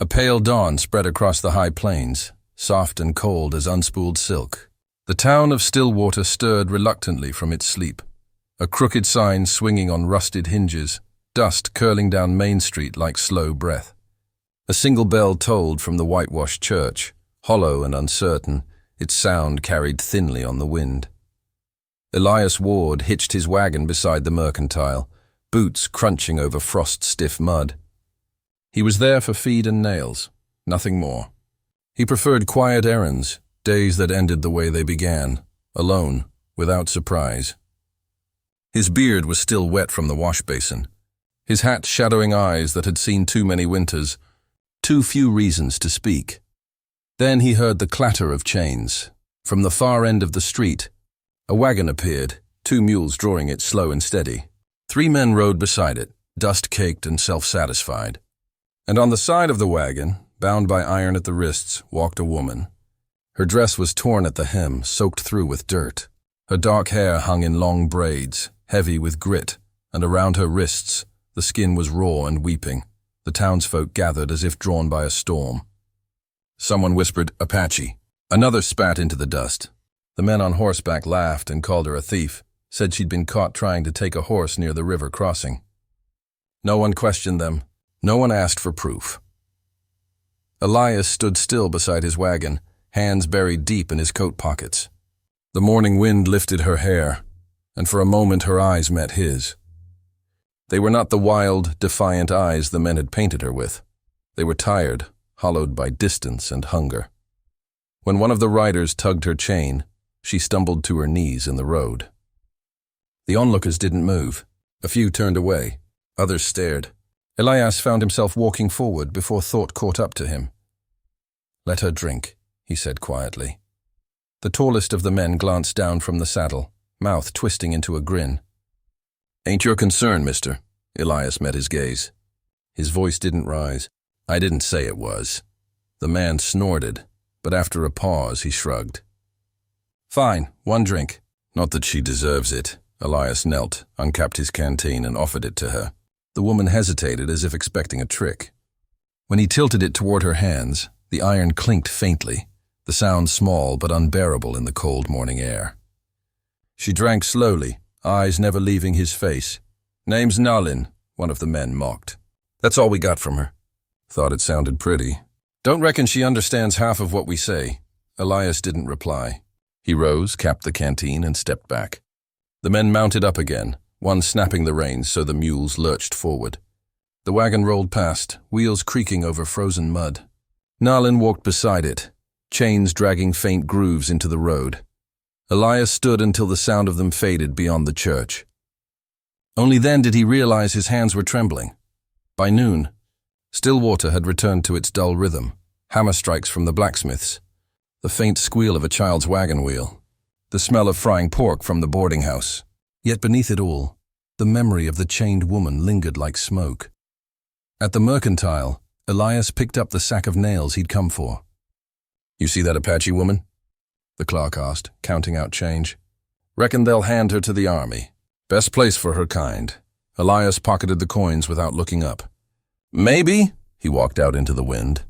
A pale dawn spread across the high plains, soft and cold as unspooled silk. The town of Stillwater stirred reluctantly from its sleep, a crooked sign swinging on rusted hinges, dust curling down Main Street like slow breath. A single bell tolled from the whitewashed church, hollow and uncertain, its sound carried thinly on the wind. Elias Ward hitched his wagon beside the mercantile, boots crunching over frost-stiff mud. He was there for feed and nails, nothing more. He preferred quiet errands, days that ended the way they began, alone, without surprise. His beard was still wet from the wash basin, his hat shadowing eyes that had seen too many winters, too few reasons to speak. Then he heard the clatter of chains. From the far end of the street, a wagon appeared, 2 mules drawing it slow and steady. 3 men rode beside it, dust-caked and self-satisfied. And on the side of the wagon, bound by iron at the wrists, walked a woman. Her dress was torn at the hem, soaked through with dirt. Her dark hair hung in long braids, heavy with grit, and around her wrists, the skin was raw and weeping. The townsfolk gathered as if drawn by a storm. Someone whispered, "Apache." Another spat into the dust. The men on horseback laughed and called her a thief, said she'd been caught trying to take a horse near the river crossing. No one questioned them. No one asked for proof. Elias stood still beside his wagon, hands buried deep in his coat pockets. The morning wind lifted her hair, and for a moment her eyes met his. They were not the wild, defiant eyes the men had painted her with. They were tired, hollowed by distance and hunger. When one of the riders tugged her chain, she stumbled to her knees in the road. The onlookers didn't move. A few turned away. Others stared. Elias found himself walking forward before thought caught up to him. "Let her drink," he said quietly. The tallest of the men glanced down from the saddle, mouth twisting into a grin. "Ain't your concern, mister?" Elias met his gaze. His voice didn't rise. "I didn't say it was." The man snorted, but after a pause he shrugged. "Fine, 1 drink." "Not that she deserves it." Elias knelt, uncapped his canteen and offered it to her. The woman hesitated as if expecting a trick. When he tilted it toward her hands, the iron clinked faintly, the sound small but unbearable in the cold morning air. She drank slowly, eyes never leaving his face. "Name's Nalin," one of the men mocked. "That's all we got from her." Thought it sounded pretty. "Don't reckon she understands half of what we say." Elias didn't reply. He rose, capped the canteen, and stepped back. The men mounted up again, one snapping the reins so the mules lurched forward. The wagon rolled past, wheels creaking over frozen mud. Nalin walked beside it, chains dragging faint grooves into the road. Elias stood until the sound of them faded beyond the church. Only then did he realize his hands were trembling. By noon, Stillwater had returned to its dull rhythm, hammer strikes from the blacksmiths, the faint squeal of a child's wagon wheel, the smell of frying pork from the boarding house. Yet beneath it all, the memory of the chained woman lingered like smoke. At the mercantile, Elias picked up the sack of nails he'd come for. "You see that Apache woman?" the clerk asked, counting out change. "Reckon they'll hand her to the army. Best place for her kind." Elias pocketed the coins without looking up. "Maybe." He walked out into the wind.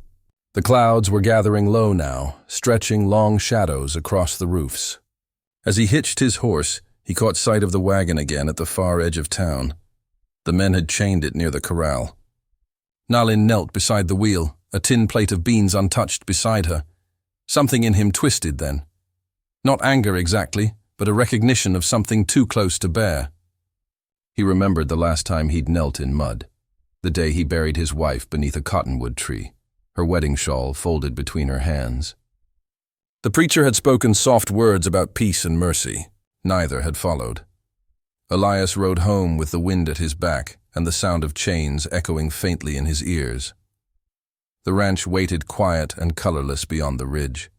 The clouds were gathering low now, stretching long shadows across the roofs. As he hitched his horse, he caught sight of the wagon again at the far edge of town. The men had chained it near the corral. Nalin knelt beside the wheel, a tin plate of beans untouched beside her. Something in him twisted then. Not anger exactly, but a recognition of something too close to bear. He remembered the last time he'd knelt in mud, the day he buried his wife beneath a cottonwood tree, her wedding shawl folded between her hands. The preacher had spoken soft words about peace and mercy. Neither had followed. Elias rode home with the wind at his back and the sound of chains echoing faintly in his ears. The ranch waited quiet and colorless beyond the ridge.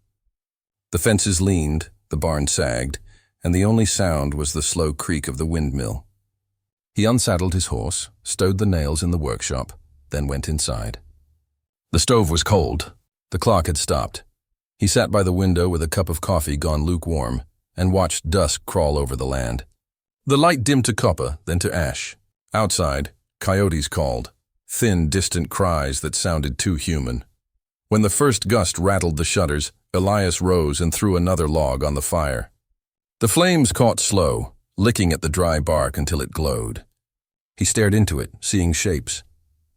The fences leaned, the barn sagged, and the only sound was the slow creak of the windmill. He unsaddled his horse, stowed the nails in the workshop, then went inside. The stove was cold. The clock had stopped. He sat by the window with a cup of coffee gone lukewarm and watched dusk crawl over the land. The light dimmed to copper, then to ash. Outside, coyotes called. thin, distant cries that sounded too human. When the first gust rattled the shutters, Elias rose and threw another log on the fire. The flames caught slow, licking at the dry bark until it glowed. He stared into it, seeing shapes.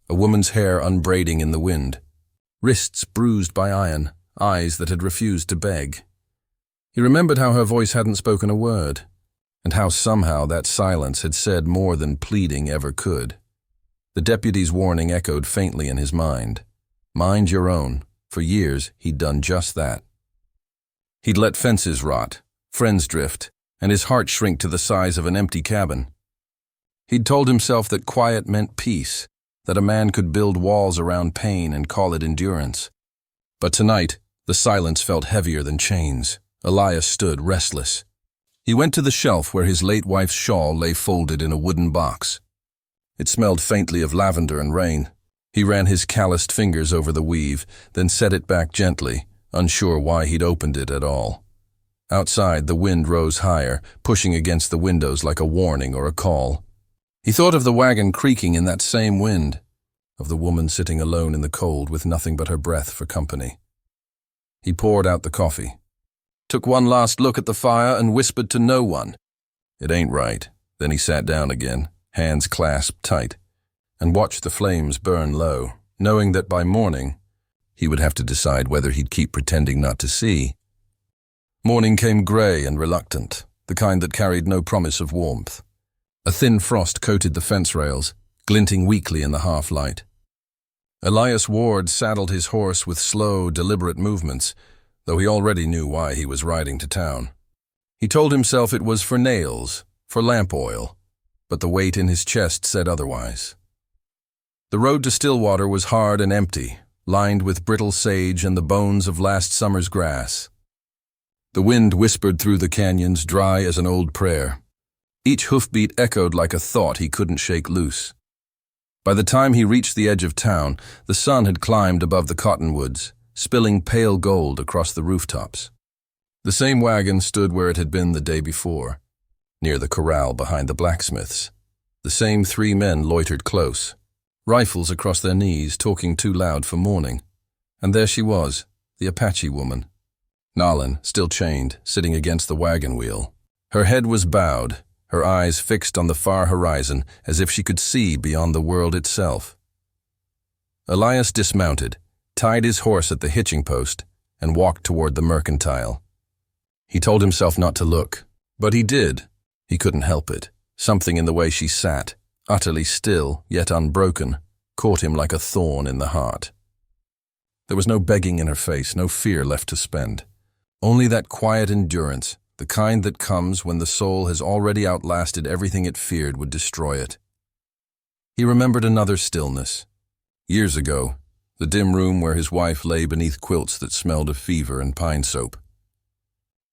A woman's hair unbraiding in the wind. Wrists bruised by iron, eyes that had refused to beg. He remembered how her voice hadn't spoken a word, and how somehow that silence had said more than pleading ever could. The deputy's warning echoed faintly in his mind. Mind your own. For years, he'd done just that. He'd let fences rot, friends drift, and his heart shrink to the size of an empty cabin. He'd told himself that quiet meant peace, that a man could build walls around pain and call it endurance. But tonight, the silence felt heavier than chains. Elias stood restless. He went to the shelf where his late wife's shawl lay folded in a wooden box. It smelled faintly of lavender and rain. He ran his calloused fingers over the weave, then set it back gently, unsure why he'd opened it at all. Outside, the wind rose higher, pushing against the windows like a warning or a call. He thought of the wagon creaking in that same wind, of the woman sitting alone in the cold with nothing but her breath for company. He poured out the coffee, took one last look at the fire and whispered to no one. It ain't right. Then he sat down again, hands clasped tight, and watched the flames burn low, knowing that by morning he would have to decide whether he'd keep pretending not to see. Morning came gray and reluctant, the kind that carried no promise of warmth. A thin frost coated the fence rails, glinting weakly in the half-light. Elias Ward saddled his horse with slow, deliberate movements, though he already knew why he was riding to town. He told himself it was for nails, for lamp oil, but the weight in his chest said otherwise. The road to Stillwater was hard and empty, lined with brittle sage and the bones of last summer's grass. The wind whispered through the canyons, dry as an old prayer. Each hoofbeat echoed like a thought he couldn't shake loose. By the time he reached the edge of town, the sun had climbed above the cottonwoods, spilling pale gold across the rooftops. The same wagon stood where it had been the day before, near the corral behind the blacksmith's. The same 3 men loitered close, rifles across their knees, talking too loud for morning. And there she was, the Apache woman. Nalin, still chained, sitting against the wagon wheel. Her head was bowed, her eyes fixed on the far horizon as if she could see beyond the world itself. Elias dismounted, tied his horse at the hitching post, and walked toward the mercantile. He told himself not to look, but he did. He couldn't help it. Something in the way she sat, utterly still, yet unbroken, caught him like a thorn in the heart. There was no begging in her face, no fear left to spend. Only that quiet endurance, the kind that comes when the soul has already outlasted everything it feared would destroy it. He remembered another stillness. Years ago, the dim room where his wife lay beneath quilts that smelled of fever and pine soap.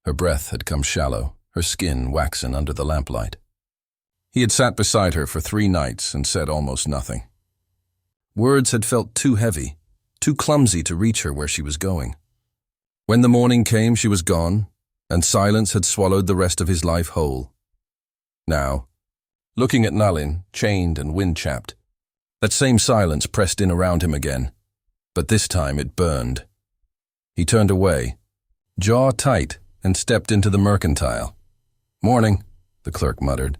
Her breath had come shallow, her skin waxen under the lamplight. He had sat beside her for 3 nights and said almost nothing. Words had felt too heavy, too clumsy to reach her where she was going. When the morning came, she was gone, and silence had swallowed the rest of his life whole. Now, looking at Nalin, chained and wind-chapped, that same silence pressed in around him again, but this time it burned. He turned away, jaw tight, and stepped into the mercantile. "Morning," the clerk muttered,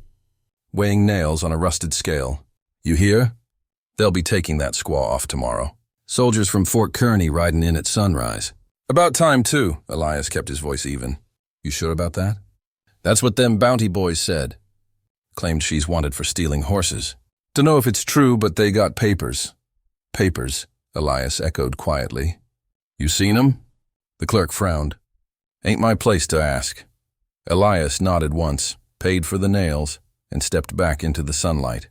weighing nails on a rusted scale. "You hear? They'll be taking that squaw off tomorrow. Soldiers from Fort Kearney riding in at sunrise. About time, too," Elias kept his voice even. "You sure about that?" "That's what them bounty boys said. Claimed she's wanted for stealing horses. Dunno if it's true, but they got papers." "Papers," Elias echoed quietly. "You seen 'em?" The clerk frowned. "Ain't my place to ask." Elias nodded once, paid for the nails, and stepped back into the sunlight.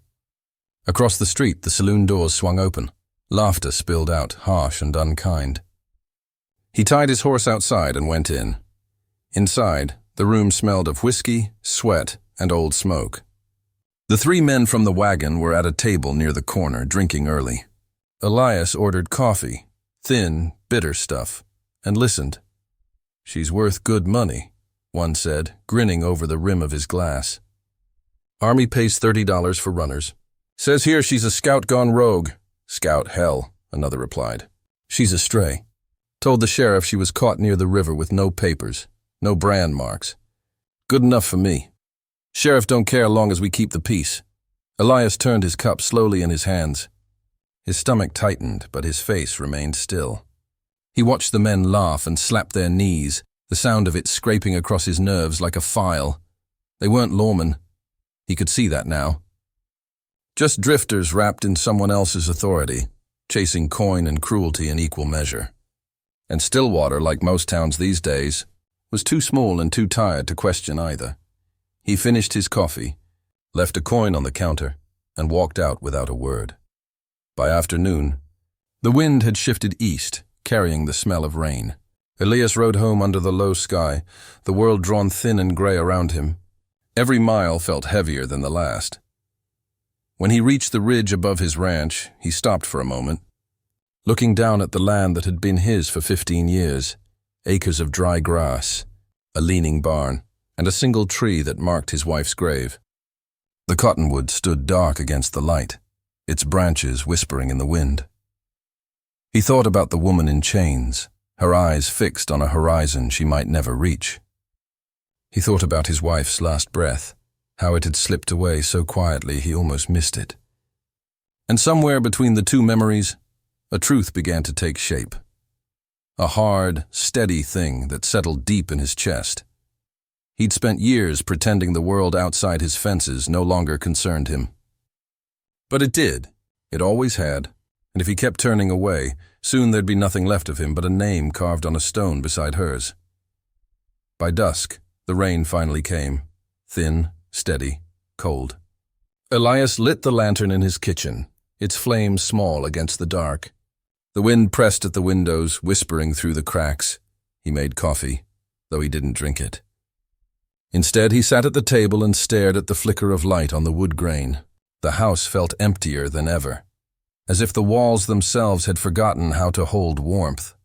Across the street, the saloon doors swung open. Laughter spilled out, harsh and unkind. He tied his horse outside and went in. Inside, the room smelled of whiskey, sweat, and old smoke. The 3 men from the wagon were at a table near the corner, drinking early. Elias ordered coffee, thin, bitter stuff, and listened. "She's worth good money," one said, grinning over the rim of his glass. "Army pays $30 for runners. Says here she's a scout gone rogue. "Scout hell," another replied. "She's a stray. Told the sheriff she was caught near the river with no papers, no brand marks. Good enough for me. Sheriff don't care long as we keep the peace." Elias turned his cup slowly in his hands. His stomach tightened, but his face remained still. He watched the men laugh and slap their knees, the sound of it scraping across his nerves like a file. They weren't lawmen. He could see that now. Just drifters wrapped in someone else's authority, chasing coin and cruelty in equal measure. And Stillwater, like most towns these days, was too small and too tired to question either. He finished his coffee, left a coin on the counter, and walked out without a word. By afternoon, the wind had shifted east, carrying the smell of rain. Elias rode home under the low sky, the world drawn thin and gray around him. Every mile felt heavier than the last. When he reached the ridge above his ranch, he stopped for a moment, looking down at the land that had been his for 15 years, acres of dry grass, a leaning barn, and a single tree that marked his wife's grave. The cottonwood stood dark against the light, its branches whispering in the wind. He thought about the woman in chains, her eyes fixed on a horizon she might never reach. He thought about his wife's last breath, how it had slipped away so quietly he almost missed it. And somewhere between the two memories, a truth began to take shape. A hard, steady thing that settled deep in his chest. He'd spent years pretending the world outside his fences no longer concerned him. But it did. It always had. And if he kept turning away, soon there'd be nothing left of him but a name carved on a stone beside hers. By dusk, the rain finally came. Thin, steady, cold. Elias lit the lantern in his kitchen, its flame small against the dark. The wind pressed at the windows, whispering through the cracks. He made coffee, though he didn't drink it. Instead, he sat at the table and stared at the flicker of light on the wood grain. The house felt emptier than ever, as if the walls themselves had forgotten how to hold warmth.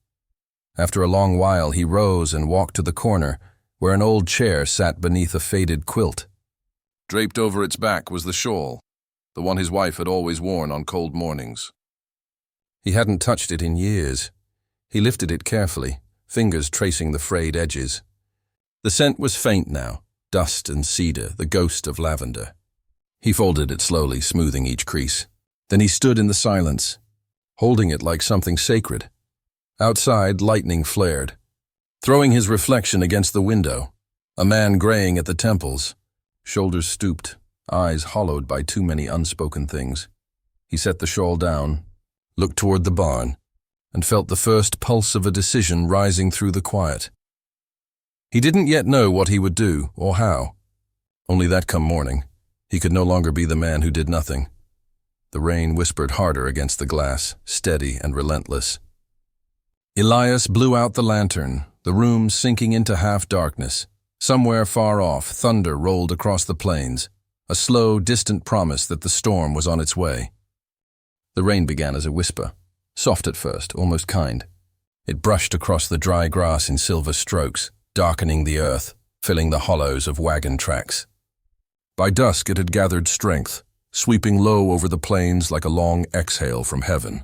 After a long while, he rose and walked to the corner, where an old chair sat beneath a faded quilt. Draped over its back was the shawl, the one his wife had always worn on cold mornings. He hadn't touched it in years. He lifted it carefully, fingers tracing the frayed edges. The scent was faint now, dust and cedar, the ghost of lavender. He folded it slowly, smoothing each crease. Then he stood in the silence, holding it like something sacred. Outside, lightning flared, throwing his reflection against the window. A man graying at the temples, shoulders stooped, eyes hollowed by too many unspoken things. He set the shawl down, looked toward the barn, and felt the first pulse of a decision rising through the quiet. He didn't yet know what he would do or how. Only that come morning, he could no longer be the man who did nothing. The rain whispered harder against the glass, steady and relentless. Elias blew out the lantern, the room sinking into half-darkness. Somewhere far off, thunder rolled across the plains, a slow, distant promise that the storm was on its way. The rain began as a whisper, soft at first, almost kind. It brushed across the dry grass in silver strokes, darkening the earth, filling the hollows of wagon tracks. By dusk it had gathered strength, sweeping low over the plains like a long exhale from heaven.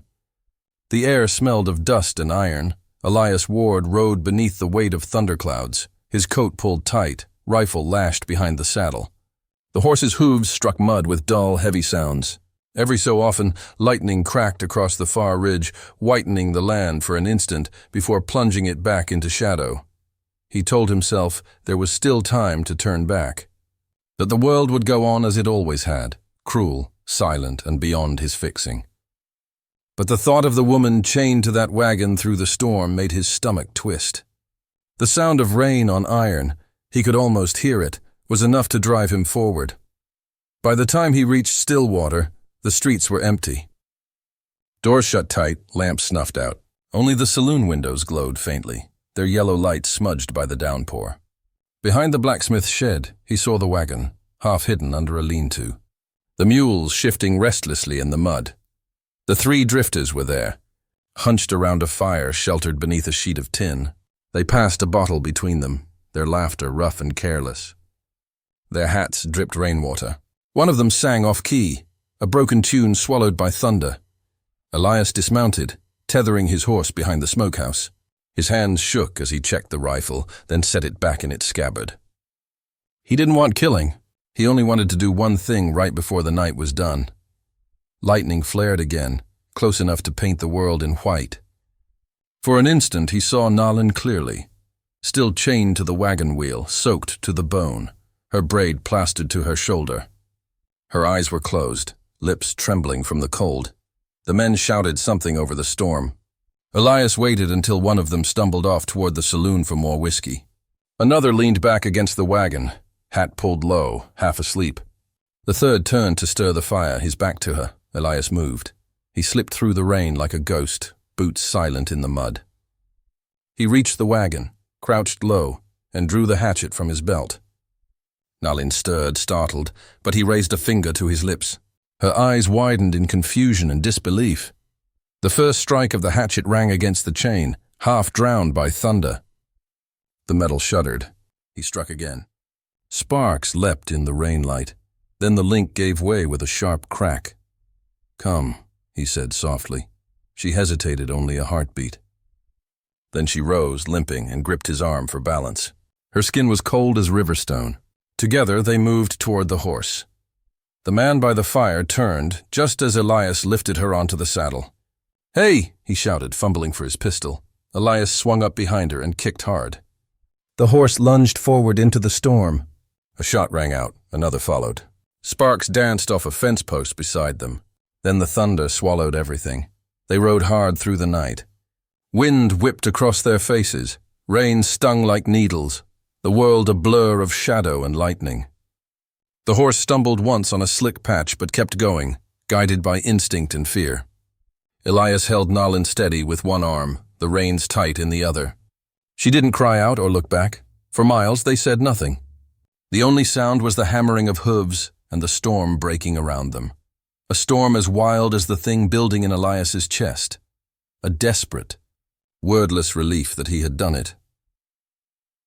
The air smelled of dust and iron. Elias Ward rode beneath the weight of thunderclouds, his coat pulled tight, rifle lashed behind the saddle. The horse's hooves struck mud with dull, heavy sounds. Every so often, lightning cracked across the far ridge, whitening the land for an instant before plunging it back into shadow. He told himself there was still time to turn back, that the world would go on as it always had, cruel, silent, and beyond his fixing. But the thought of the woman chained to that wagon through the storm made his stomach twist. The sound of rain on iron, he could almost hear it, was enough to drive him forward. By the time he reached Stillwater, the streets were empty. Doors shut tight, lamps snuffed out. Only the saloon windows glowed faintly, their yellow light smudged by the downpour. Behind the blacksmith's shed, he saw the wagon, half hidden under a lean-to. The mules shifting restlessly in the mud. The three drifters were there, hunched around a fire sheltered beneath a sheet of tin. They passed a bottle between them, their laughter rough and careless. Their hats dripped rainwater. One of them sang off-key, a broken tune swallowed by thunder. Elias dismounted, tethering his horse behind the smokehouse. His hands shook as he checked the rifle, then set it back in its scabbard. He didn't want killing. He only wanted to do one thing right before the night was done. Lightning flared again, close enough to paint the world in white. For an instant he saw Nalin clearly, still chained to the wagon wheel, soaked to the bone, her braid plastered to her shoulder. Her eyes were closed, lips trembling from the cold. The men shouted something over the storm. Elias waited until one of them stumbled off toward the saloon for more whiskey. Another leaned back against the wagon, hat pulled low, half asleep. The third turned to stir the fire, his back to her. Elias moved. He slipped through the rain like a ghost, boots silent in the mud. He reached the wagon, crouched low, and drew the hatchet from his belt. Nalin stirred, startled, but he raised a finger to his lips. Her eyes widened in confusion and disbelief. The first strike of the hatchet rang against the chain, half drowned by thunder. The metal shuddered. He struck again. Sparks leapt in the rain light. Then the link gave way with a sharp crack. "Come," he said softly. She hesitated only a heartbeat. Then she rose, limping, and gripped his arm for balance. Her skin was cold as riverstone. Together they moved toward the horse. The man by the fire turned just as Elias lifted her onto the saddle. "Hey!" he shouted, fumbling for his pistol. Elias swung up behind her and kicked hard. The horse lunged forward into the storm. A shot rang out, another followed. Sparks danced off a fence post beside them. Then the thunder swallowed everything. They rode hard through the night. Wind whipped across their faces. Rain stung like needles. The world a blur of shadow and lightning. The horse stumbled once on a slick patch but kept going, guided by instinct and fear. Elias held Nalin steady with one arm, the reins tight in the other. She didn't cry out or look back. For miles they said nothing. The only sound was the hammering of hooves and the storm breaking around them. A storm as wild as the thing building in Elias's chest. A desperate, wordless relief that he had done it.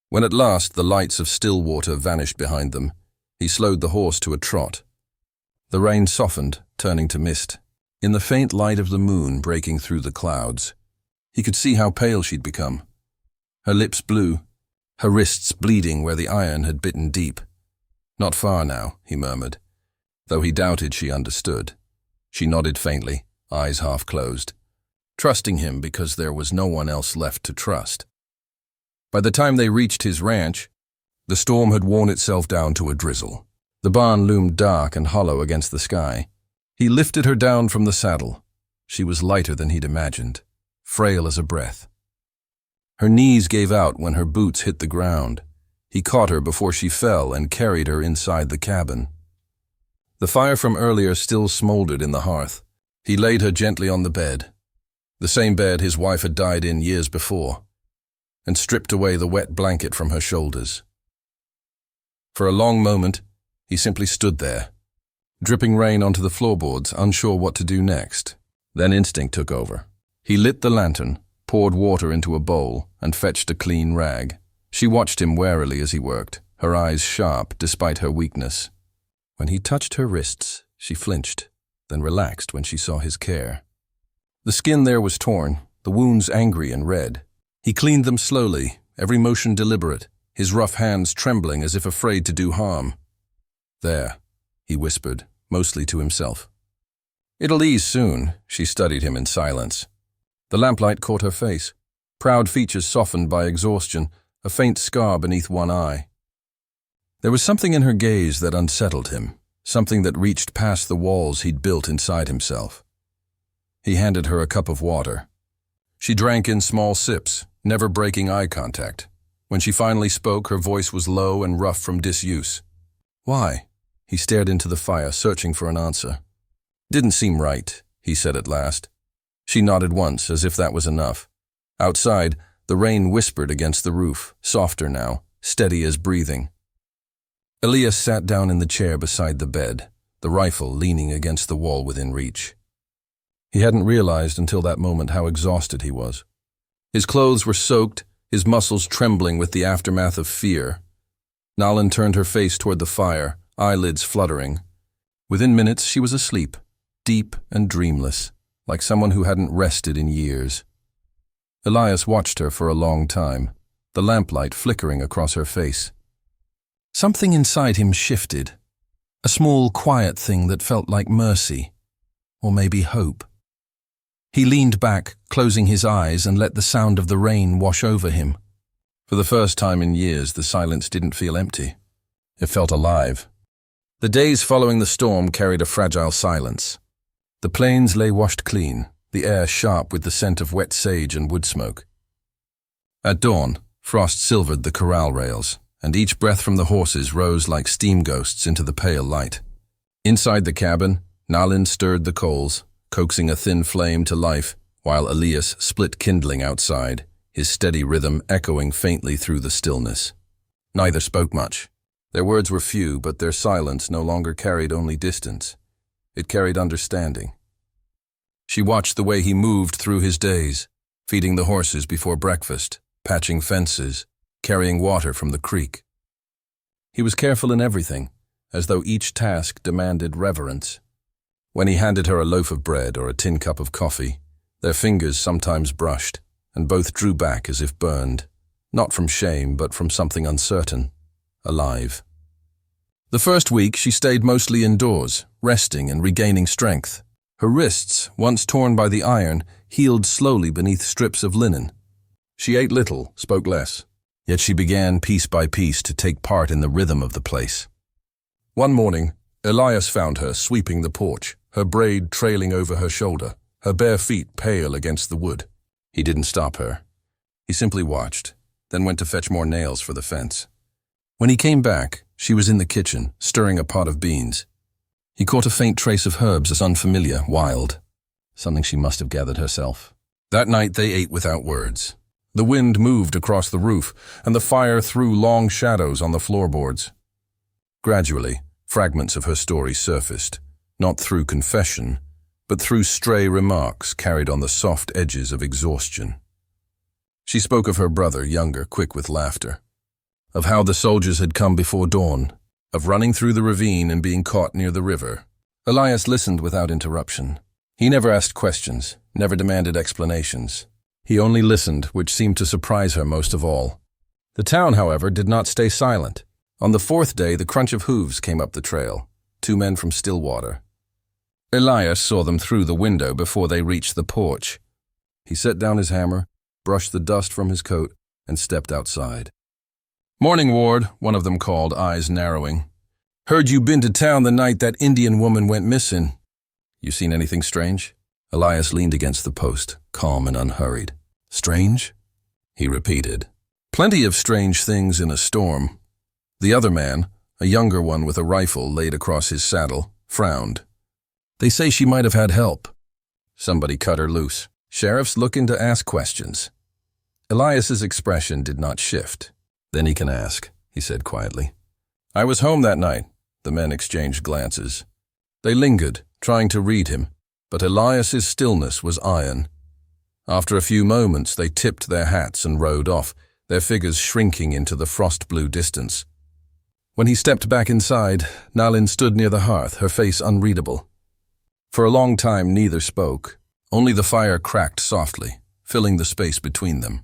When at last the lights of Stillwater vanished behind them, he slowed the horse to a trot. The rain softened, turning to mist. In the faint light of the moon breaking through the clouds, he could see how pale she'd become. Her lips blue, her wrists bleeding where the iron had bitten deep. "Not far now," he murmured, though he doubted she understood. She nodded faintly, eyes half closed, trusting him because there was no one else left to trust. By the time they reached his ranch, the storm had worn itself down to a drizzle. The barn loomed dark and hollow against the sky. He lifted her down from the saddle. She was lighter than he'd imagined, frail as a breath. Her knees gave out when her boots hit the ground. He caught her before she fell and carried her inside the cabin. The fire from earlier still smoldered in the hearth. He laid her gently on the bed, the same bed his wife had died in years before, and stripped away the wet blanket from her shoulders. For a long moment, he simply stood there, dripping rain onto the floorboards, unsure what to do next. Then instinct took over. He lit the lantern, poured water into a bowl, and fetched a clean rag. She watched him warily as he worked, her eyes sharp despite her weakness. When he touched her wrists, she flinched, then relaxed when she saw his care. The skin there was torn, the wounds angry and red. He cleaned them slowly, every motion deliberate, his rough hands trembling as if afraid to do harm. "There," he whispered, mostly to himself. "It'll ease soon," she studied him in silence. The lamplight caught her face, proud features softened by exhaustion, a faint scar beneath one eye. There was something in her gaze that unsettled him, something that reached past the walls he'd built inside himself. He handed her a cup of water. She drank in small sips, never breaking eye contact. When she finally spoke, her voice was low and rough from disuse. "Why?" He stared into the fire, searching for an answer. "Didn't seem right," he said at last. She nodded once, as if that was enough. Outside, the rain whispered against the roof, softer now, steady as breathing. Elias sat down in the chair beside the bed, the rifle leaning against the wall within reach. He hadn't realized until that moment how exhausted he was. His clothes were soaked, his muscles trembling with the aftermath of fear. Nalin turned her face toward the fire, eyelids fluttering. Within minutes she was asleep, deep and dreamless, like someone who hadn't rested in years. Elias watched her for a long time, the lamplight flickering across her face. Something inside him shifted, a small, quiet thing that felt like mercy, or maybe hope. He leaned back, closing his eyes, and let the sound of the rain wash over him. For the first time in years, the silence didn't feel empty. It felt alive. The days following the storm carried a fragile silence. The plains lay washed clean, the air sharp with the scent of wet sage and wood smoke. At dawn, frost silvered the corral rails, and each breath from the horses rose like steam ghosts into the pale light. Inside the cabin, Nalin stirred the coals, coaxing a thin flame to life, while Elias split kindling outside, his steady rhythm echoing faintly through the stillness. Neither spoke much. Their words were few, but their silence no longer carried only distance. It carried understanding. She watched the way he moved through his days, feeding the horses before breakfast, patching fences, carrying water from the creek. He was careful in everything, as though each task demanded reverence. When he handed her a loaf of bread or a tin cup of coffee, their fingers sometimes brushed, and both drew back as if burned, not from shame but from something uncertain, alive. The first week she stayed mostly indoors, resting and regaining strength. Her wrists, once torn by the iron, healed slowly beneath strips of linen. She ate little, spoke less, yet she began piece by piece to take part in the rhythm of the place. One morning, Elias found her sweeping the porch, her braid trailing over her shoulder, her bare feet pale against the wood. He didn't stop her. He simply watched, then went to fetch more nails for the fence. When he came back, she was in the kitchen, stirring a pot of beans. He caught a faint trace of herbs as unfamiliar, wild, something she must have gathered herself. That night they ate without words. The wind moved across the roof, and the fire threw long shadows on the floorboards. Gradually, fragments of her story surfaced, not through confession, but through stray remarks carried on the soft edges of exhaustion. She spoke of her brother, younger, quick with laughter, of how the soldiers had come before dawn, of running through the ravine and being caught near the river. Elias listened without interruption. He never asked questions, never demanded explanations. He only listened, which seemed to surprise her most of all. The town, however, did not stay silent. On the fourth day, the crunch of hooves came up the trail, 2 men from Stillwater. Elias saw them through the window before they reached the porch. He set down his hammer, brushed the dust from his coat, and stepped outside. "Morning, Ward," one of them called, eyes narrowing. "Heard you been to town the night that Indian woman went missing. You seen anything strange?" Elias leaned against the post, calm and unhurried. "Strange?" he repeated. "Plenty of strange things in a storm." The other man, a younger one with a rifle laid across his saddle, frowned. "They say she might have had help. Somebody cut her loose. Sheriff's looking to ask questions." Elias's expression did not shift. "Then he can ask," he said quietly. "I was home that night." The men exchanged glances. They lingered, trying to read him, but Elias's stillness was iron. After a few moments, they tipped their hats and rode off, their figures shrinking into the frost-blue distance. When he stepped back inside, Nalin stood near the hearth, her face unreadable. For a long time, neither spoke. Only the fire cracked softly, filling the space between them.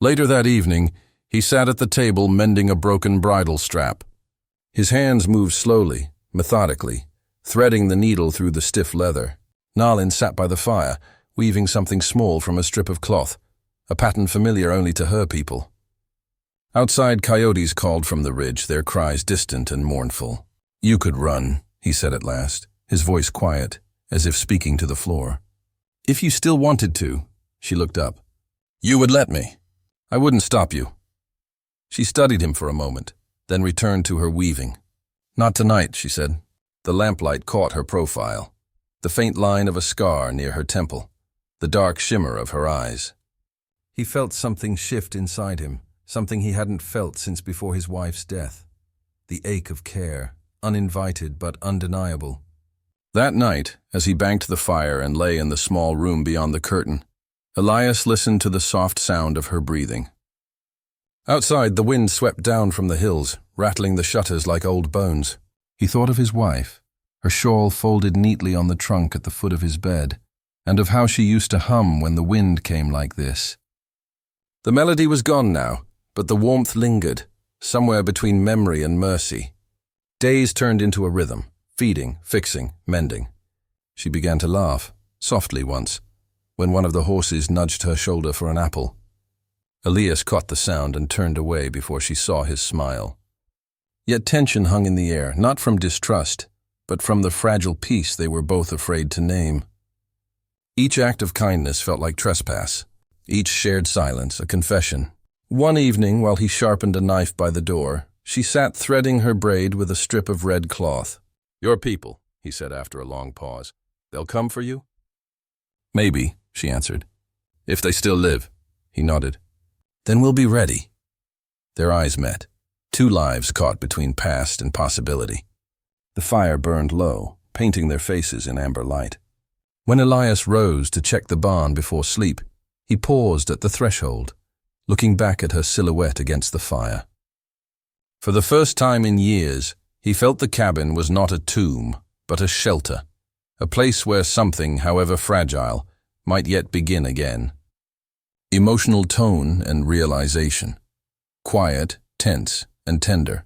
Later that evening, he sat at the table mending a broken bridle strap. His hands moved slowly, methodically, threading the needle through the stiff leather. Nalin sat by the fire, weaving something small from a strip of cloth, a pattern familiar only to her people. Outside, coyotes called from the ridge, their cries distant and mournful. "You could run," he said at last, his voice quiet, as if speaking to the floor. "If you still wanted to," she looked up. "You would let me. I wouldn't stop you." She studied him for a moment, then returned to her weaving. "Not tonight," she said. The lamplight caught her profile, the faint line of a scar near her temple, the dark shimmer of her eyes. He felt something shift inside him, something he hadn't felt since before his wife's death. The ache of care, uninvited but undeniable. That night, as he banked the fire and lay in the small room beyond the curtain, Elias listened to the soft sound of her breathing. Outside, the wind swept down from the hills, rattling the shutters like old bones. He thought of his wife, her shawl folded neatly on the trunk at the foot of his bed, and of how she used to hum when the wind came like this. The melody was gone now, but the warmth lingered, somewhere between memory and mercy. Days turned into a rhythm, feeding, fixing, mending. She began to laugh, softly once, when one of the horses nudged her shoulder for an apple. Elias caught the sound and turned away before she saw his smile. Yet tension hung in the air, not from distrust, but from the fragile peace they were both afraid to name. Each act of kindness felt like trespass, each shared silence a confession. One evening, while he sharpened a knife by the door, she sat threading her braid with a strip of red cloth. "Your people," he said after a long pause. "They'll come for you?" "Maybe," she answered. "If they still live." He nodded. "Then we'll be ready." Their eyes met, two lives caught between past and possibility. The fire burned low, painting their faces in amber light. When Elias rose to check the barn before sleep, he paused at the threshold, looking back at her silhouette against the fire. For the first time in years, he felt the cabin was not a tomb, but a shelter, a place where something, however fragile, might yet begin again. Emotional tone and realization. Quiet, tense, and tender.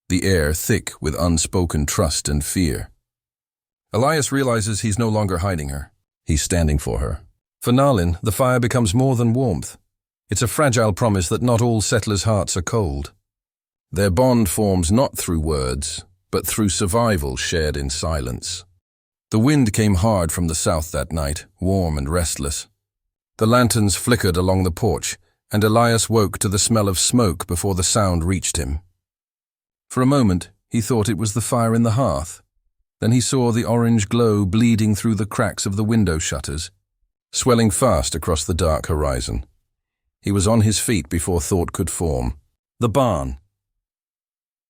The air thick with unspoken trust and fear. Elias realizes he's no longer hiding her. He's standing for her. For Nalin, the fire becomes more than warmth. It's a fragile promise that not all settlers' hearts are cold. Their bond forms not through words, but through survival shared in silence. The wind came hard from the south that night, warm and restless. The lanterns flickered along the porch, and Elias woke to the smell of smoke before the sound reached him. For a moment, he thought it was the fire in the hearth. Then he saw the orange glow bleeding through the cracks of the window shutters, swelling fast across the dark horizon. He was on his feet before thought could form. The barn.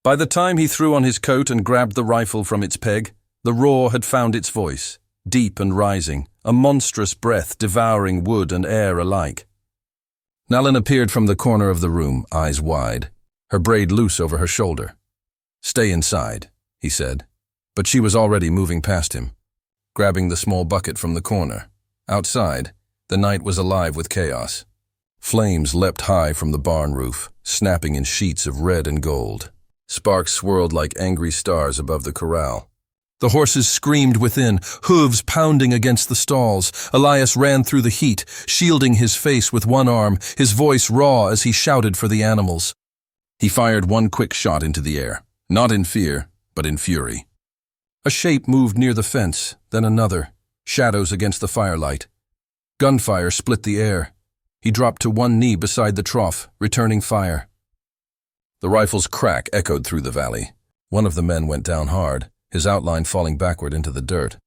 By the time he threw on his coat and grabbed the rifle from its peg, the roar had found its voice, deep and rising, a monstrous breath devouring wood and air alike. Nalin appeared from the corner of the room, eyes wide, her braid loose over her shoulder. "Stay inside," he said, but she was already moving past him, grabbing the small bucket from the corner. Outside, the night was alive with chaos. Flames leapt high from the barn roof, snapping in sheets of red and gold. Sparks swirled like angry stars above the corral. The horses screamed within, hooves pounding against the stalls. Elias ran through the heat, shielding his face with one arm, his voice raw as he shouted for the animals. He fired one quick shot into the air, not in fear, but in fury. A shape moved near the fence, then another, shadows against the firelight. Gunfire split the air. He dropped to one knee beside the trough, returning fire. The rifle's crack echoed through the valley. One of the men went down hard, his outline falling backward into the dirt.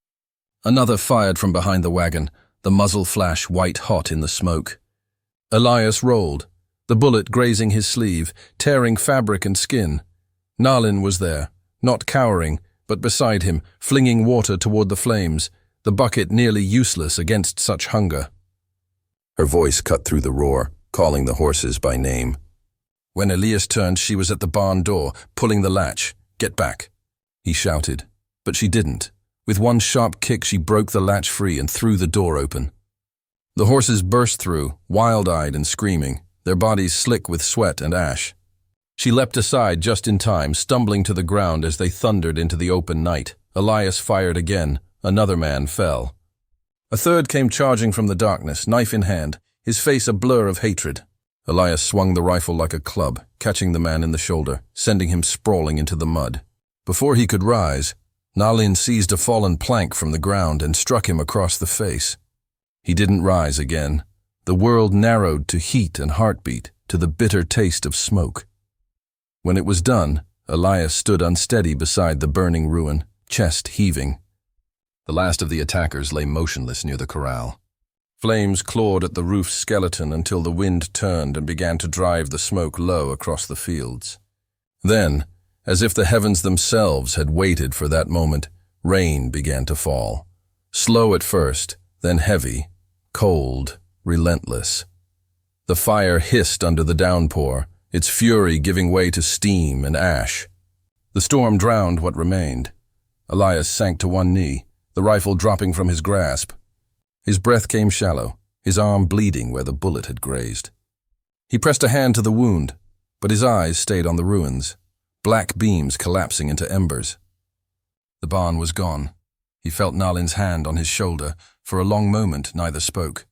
Another fired from behind the wagon, the muzzle flash white-hot in the smoke. Elias rolled, the bullet grazing his sleeve, tearing fabric and skin. Nalin was there, not cowering, but beside him, flinging water toward the flames, the bucket nearly useless against such hunger. Her voice cut through the roar, calling the horses by name. When Elias turned, she was at the barn door, pulling the latch. "Get back," he shouted, but she didn't. With one sharp kick, she broke the latch free and threw the door open. The horses burst through, wild-eyed and screaming, their bodies slick with sweat and ash. She leapt aside just in time, stumbling to the ground as they thundered into the open night. Elias fired again. Another man fell. A third came charging from the darkness, knife in hand, his face a blur of hatred. Elias swung the rifle like a club, catching the man in the shoulder, sending him sprawling into the mud. Before he could rise, Nalin seized a fallen plank from the ground and struck him across the face. He didn't rise again. The world narrowed to heat and heartbeat, to the bitter taste of smoke. When it was done, Elias stood unsteady beside the burning ruin, chest heaving. The last of the attackers lay motionless near the corral. Flames clawed at the roof's skeleton until the wind turned and began to drive the smoke low across the fields. Then, as if the heavens themselves had waited for that moment, rain began to fall. Slow at first, then heavy, cold, relentless. The fire hissed under the downpour, its fury giving way to steam and ash. The storm drowned what remained. Elias sank to one knee, the rifle dropping from his grasp. His breath came shallow, his arm bleeding where the bullet had grazed. He pressed a hand to the wound, but his eyes stayed on the ruins, black beams collapsing into embers. The barn was gone. He felt Nalin's hand on his shoulder. For a long moment, neither spoke.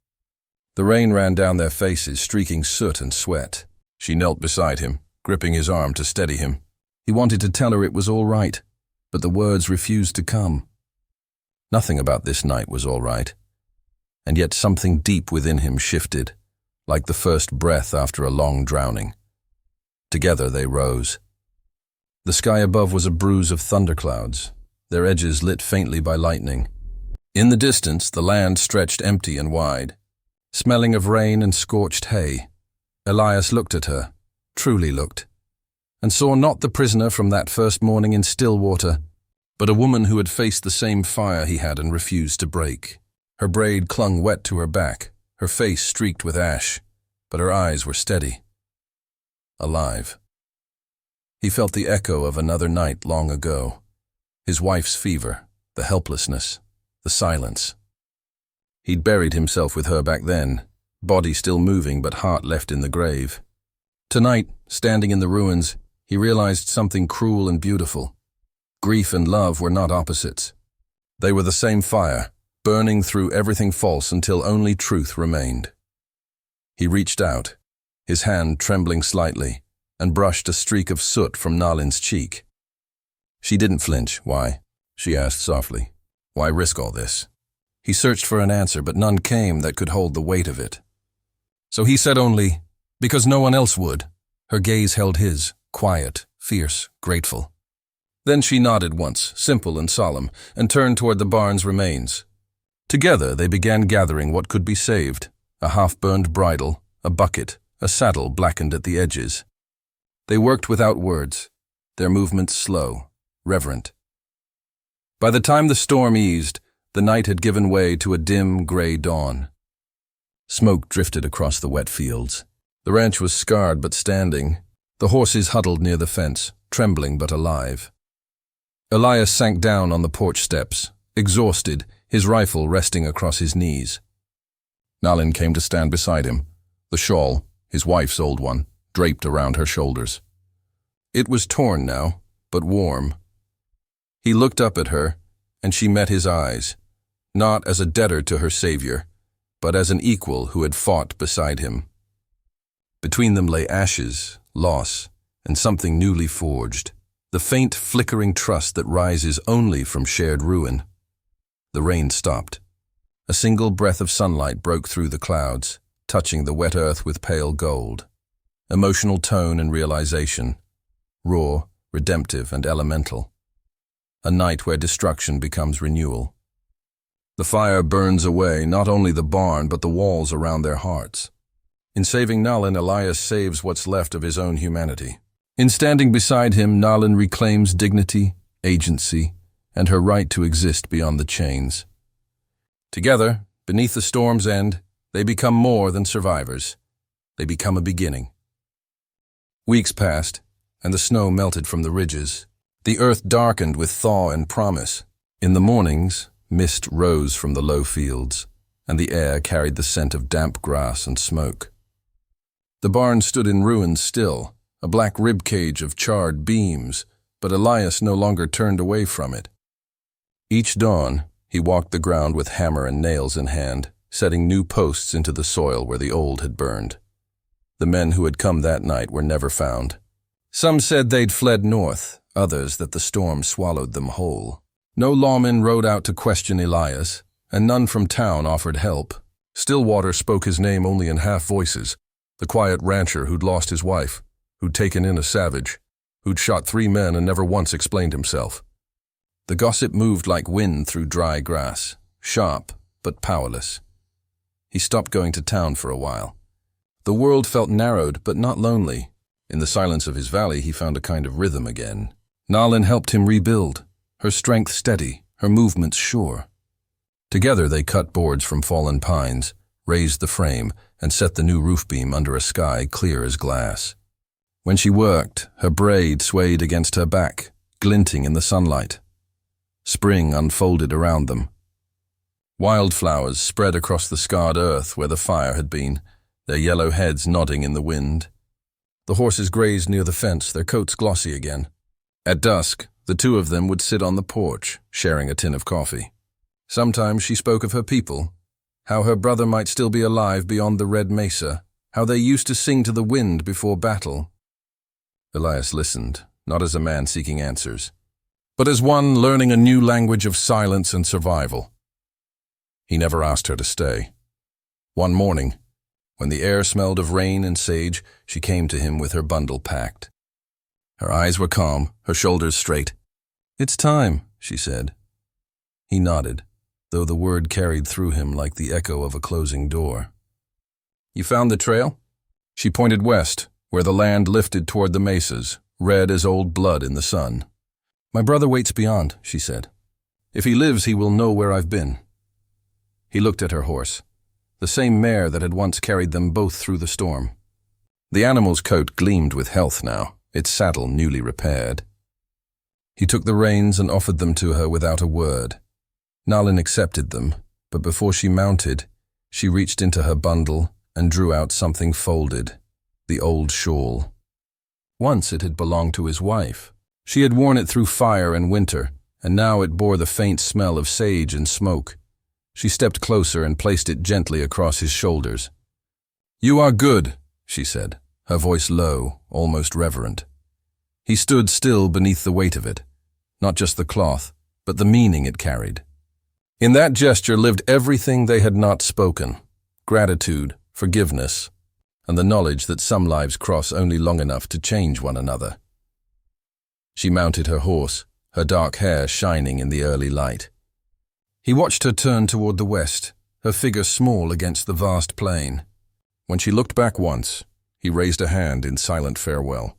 The rain ran down their faces, streaking soot and sweat. She knelt beside him, gripping his arm to steady him. He wanted to tell her it was all right, but the words refused to come. Nothing about this night was all right, and yet something deep within him shifted, like the first breath after a long drowning. Together they rose. The sky above was a bruise of thunderclouds, their edges lit faintly by lightning. In the distance, the land stretched empty and wide, smelling of rain and scorched hay. Elias looked at her, truly looked, and saw not the prisoner from that first morning in Stillwater, but a woman who had faced the same fire he had and refused to break. Her braid clung wet to her back, her face streaked with ash, but her eyes were steady. Alive. He felt the echo of another night long ago. His wife's fever, the helplessness, the silence. He'd buried himself with her back then, body still moving but heart left in the grave. Tonight, standing in the ruins, he realized something cruel and beautiful. Grief and love were not opposites. They were the same fire, burning through everything false until only truth remained. He reached out, his hand trembling slightly, and brushed a streak of soot from Nalin's cheek. She didn't flinch. Why? She asked softly. Why risk all this? He searched for an answer, but none came that could hold the weight of it. So he said only, because no one else would. Her gaze held his, quiet, fierce, grateful. Then she nodded once, simple and solemn, and turned toward the barn's remains. Together they began gathering what could be saved, a half-burned bridle, a bucket, a saddle blackened at the edges. They worked without words, their movements slow, reverent. By the time the storm eased, the night had given way to a dim, gray dawn. Smoke drifted across the wet fields. The ranch was scarred but standing, the horses huddled near the fence, trembling but alive. Elias sank down on the porch steps, exhausted, his rifle resting across his knees. Nalin came to stand beside him, the shawl, his wife's old one, draped around her shoulders. It was torn now, but warm. He looked up at her, and she met his eyes, not as a debtor to her savior, but as an equal who had fought beside him. Between them lay ashes, loss, and something newly forged, the faint flickering trust that rises only from shared ruin. The rain stopped. A single breath of sunlight broke through the clouds, touching the wet earth with pale gold. Emotional tone and realization, raw, redemptive, and elemental. A night where destruction becomes renewal. The fire burns away not only the barn but the walls around their hearts. In saving Nalin, Elias saves what's left of his own humanity. In standing beside him, Nalin reclaims dignity, agency, and her right to exist beyond the chains. Together, beneath the storm's end, they become more than survivors. They become a beginning. Weeks passed, and the snow melted from the ridges. The earth darkened with thaw and promise. In the mornings, mist rose from the low fields, and the air carried the scent of damp grass and smoke. The barn stood in ruins still, a black ribcage of charred beams, but Elias no longer turned away from it. Each dawn, he walked the ground with hammer and nails in hand, setting new posts into the soil where the old had burned. The men who had come that night were never found. Some said they'd fled north, others that the storm swallowed them whole. No lawmen rode out to question Elias, and none from town offered help. Stillwater spoke his name only in half voices, the quiet rancher who'd lost his wife, who'd taken in a savage, who'd shot 3 men and never once explained himself. The gossip moved like wind through dry grass, sharp but powerless. He stopped going to town for a while. The world felt narrowed but not lonely. In the silence of his valley he found a kind of rhythm again. Nalin helped him rebuild, her strength steady, her movements sure. Together they cut boards from fallen pines, raised the frame, and set the new roof beam under a sky clear as glass. When she worked, her braid swayed against her back, glinting in the sunlight. Spring unfolded around them. Wildflowers spread across the scarred earth where the fire had been, their yellow heads nodding in the wind. The horses grazed near the fence, their coats glossy again. At dusk, the two of them would sit on the porch, sharing a tin of coffee. Sometimes she spoke of her people, how her brother might still be alive beyond the red mesa, how they used to sing to the wind before battle. Elias listened, not as a man seeking answers, but as one learning a new language of silence and survival. He never asked her to stay. One morning, when the air smelled of rain and sage, she came to him with her bundle packed. Her eyes were calm, her shoulders straight. "It's time," she said. He nodded, though the word carried through him like the echo of a closing door. "You found the trail?" She pointed west, where the land lifted toward the mesas, red as old blood in the sun. "My brother waits beyond," she said. "If he lives, he will know where I've been." He looked at her horse, the same mare that had once carried them both through the storm. The animal's coat gleamed with health now, its saddle newly repaired. He took the reins and offered them to her without a word. Nalin accepted them, but before she mounted, she reached into her bundle and drew out something folded, the old shawl. Once it had belonged to his wife. She had worn it through fire and winter, and now it bore the faint smell of sage and smoke. She stepped closer and placed it gently across his shoulders. "You are good," she said, her voice low, almost reverent. He stood still beneath the weight of it, not just the cloth, but the meaning it carried. In that gesture lived everything they had not spoken: gratitude, forgiveness, and the knowledge that some lives cross only long enough to change one another. She mounted her horse, her dark hair shining in the early light. He watched her turn toward the west, her figure small against the vast plain. When she looked back once, he raised a hand in silent farewell.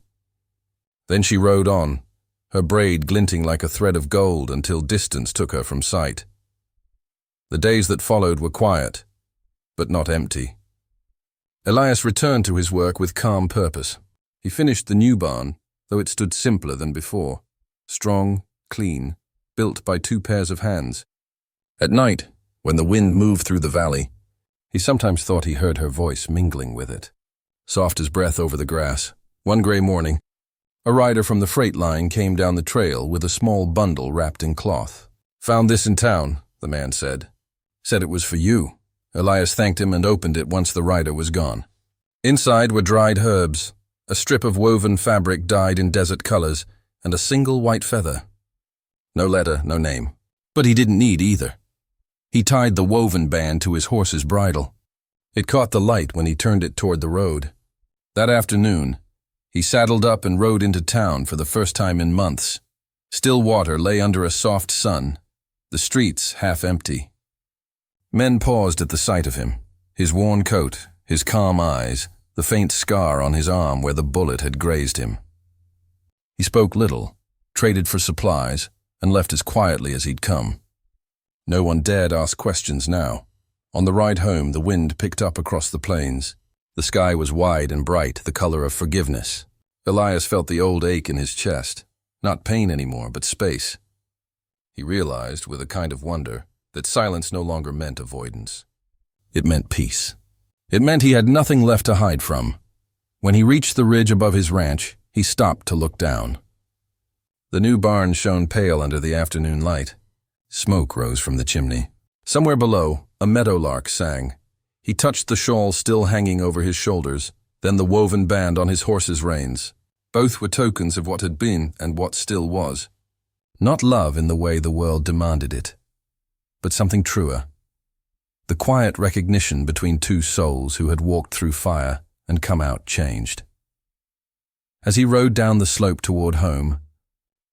Then she rode on, her braid glinting like a thread of gold until distance took her from sight. The days that followed were quiet, but not empty. Elias returned to his work with calm purpose. He finished the new barn, though it stood simpler than before, strong, clean, built by 2 pairs of hands. At night, when the wind moved through the valley, he sometimes thought he heard her voice mingling with it. Soft as breath over the grass. One gray morning, a rider from the freight line came down the trail with a small bundle wrapped in cloth. "Found this in town," the man said. "Said it was for you." Elias thanked him and opened it once the rider was gone. Inside were dried herbs, a strip of woven fabric dyed in desert colors, and a single white feather. No letter, no name. But he didn't need either. He tied the woven band to his horse's bridle. It caught the light when he turned it toward the road. That afternoon, he saddled up and rode into town for the first time in months. Stillwater lay under a soft sun, the streets half empty. Men paused at the sight of him, his worn coat, his calm eyes, the faint scar on his arm where the bullet had grazed him. He spoke little, traded for supplies, and left as quietly as he'd come. No one dared ask questions now. On the ride home, the wind picked up across the plains. The sky was wide and bright, the color of forgiveness. Elias felt the old ache in his chest, not pain anymore, but space. He realized, with a kind of wonder, that silence no longer meant avoidance. It meant peace. It meant he had nothing left to hide from. When he reached the ridge above his ranch, he stopped to look down. The new barn shone pale under the afternoon light. Smoke rose from the chimney. Somewhere below, a meadowlark sang. He touched the shawl still hanging over his shoulders, then the woven band on his horse's reins. Both were tokens of what had been and what still was. Not love in the way the world demanded it, but something truer. The quiet recognition between two souls who had walked through fire and come out changed. As he rode down the slope toward home,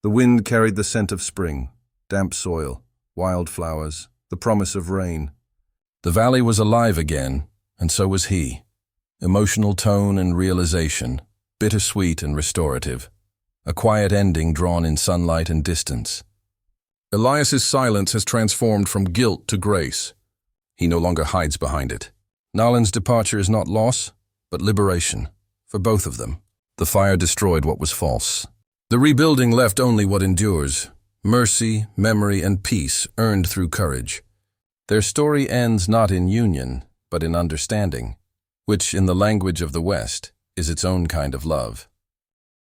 the wind carried the scent of spring, damp soil, wildflowers, the promise of rain. The valley was alive again, and so was he. Emotional tone and realization, bittersweet and restorative. A quiet ending drawn in sunlight and distance. Elias's silence has transformed from guilt to grace. He no longer hides behind it. Nalin's departure is not loss, but liberation, for both of them. The fire destroyed what was false. The rebuilding left only what endures, mercy, memory, and peace earned through courage. Their story ends not in union, but in understanding, which, in the language of the West, is its own kind of love.